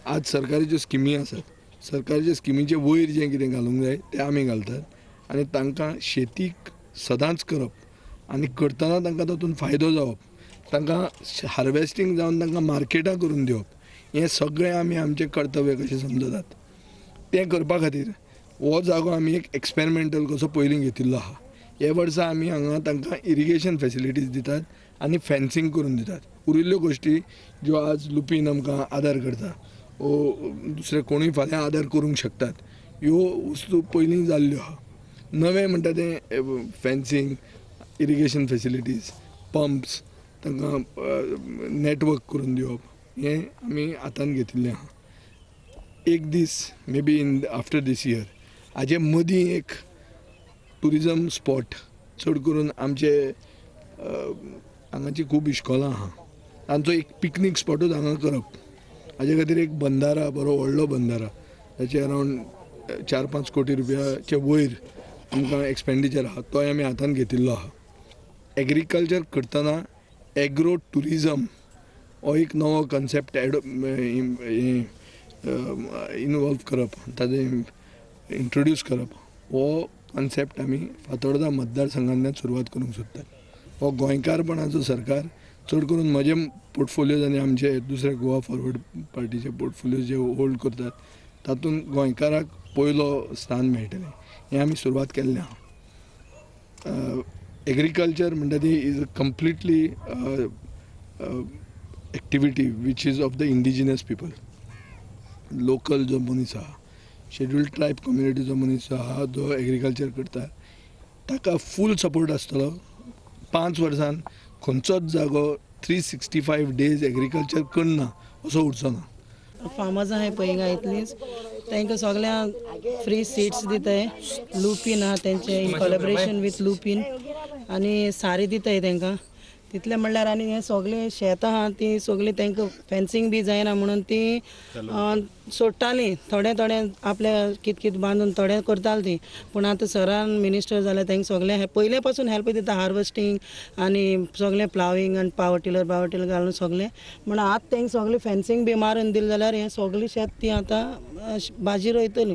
आज सरकारी ज्यो स्किमी आसात सरकाराच्या स्किमीचे वयर जें कितें घालूंक जाय तें आमी घालतात आनी तांकां शेतीक सदांच करप आनी करतना तांकां तातूंत फायदो जावप तांकां हार्वेस्टींग जावन तांकां मार्केटां करून दिवप हें सगळें आमी आमचें कर्तव्य कशें समजतात। तें करपा खातीर हो जागो आमी एक एक्सपेरिमेंटल कसो पयलीं घेतिल्लो आहा। हे वर्सा आमी हांगा तांकां इरिगेशन फॅसिलिटीज दितात आनी फेन्सिंग करून दितात। उरिल्ल्यो गोश्टी ज्यो आज लुपीन आमकां आदार करता वो दुसरे कोणूय फाल्यां आदार करूंक शकतात ह्यो वस्तू पयलीं जाल्ल्यो आहा। नवें म्हणटा तें फेन्सिंग इरिगेशन फॅसिलिटीज पंप्स तांकां नेटवर्क करून दिवप हें आमी हातान घेतिल्लें आहा। एक दीस maybe in after this year हाजे मदीं एक टुरिजम स्पॉट चड करून आमचे हांगाची खूब इश्कोलां आहा तांचो एक पिकनीक स्पॉटूच हांगा करप। हाजे खातीर एक बंदारा बरो व्हडलो बंदारा ताचे अरावंड 4-5 कोटी रुपयाचे वयर आमकां एक्सपेंडिचर आहा तोय आमी हातान घेतिल्लो आहा। एग्रीकल्चर करतना एग्रो टुरिजम हो एक नवो कन्सेप्ट इनवॉल्व करप ताजें इंट्रोड्यूस करप हो कन्सेप्ट आमी फातोर्डा मतदारसंघांतल्यान सुरवात करूंक सोदतात। हो गोंयकारपणाचो सरकार चड करून म्हजे पोर्टफोलियोज आनी आमचे दुसरे गोवा फॉरवर्ड पार्टीचे पोर्टफोलियोज जे होल्ड करतात तातूंत गोंयकाराक पयलो स्थान मेळटलें हें आमी सुरवात केल्लें आहा। एग्रीकल्चर म्हणटा ती is a completely activity which is of the indigenous people. Local जो मनीस आहा शेड्यूल्ड ट्रायब कम्युनिटी जो मनीस आहा जो एग्रीकल्चर करता ताका फूल सपोर्ट आसतलो। 5 वर्सान खंयचोच जागो 365 डेज एग्रीकल्चर करना असो उरचो ना। फार्मर्स आहाय पळय हिंगा इतलींच तांकां सगळ्यांक फ्री सीड्स दिताय लुपीन आहा तेंचे इन कोलॅबोरेशन विथ लुपीन आनी सारी दिताय तांकां तितलें म्हणल्यार आनी हें सगळें शेत आहा ती सगळीं तांकां फेन्सिंग बी जायना म्हणून ती सोडटालीं थोडें थोडें आपल्या कित कित बांदून थोडें करतालीं ती पूण आतां सरान मिनिस्टर जाल्यार तांकां सगळें हें पयले पासून हेल्प दिता हार्वेस्टींग आनी सगळें प्लाविंग आनी पावर टिलर घालून सगळें म्हण आतां तांकां सगळें फेन्सिंग बी मारून दिलें जाल्यार हें सगळें शेत ती आतां भाजी रोयतलीं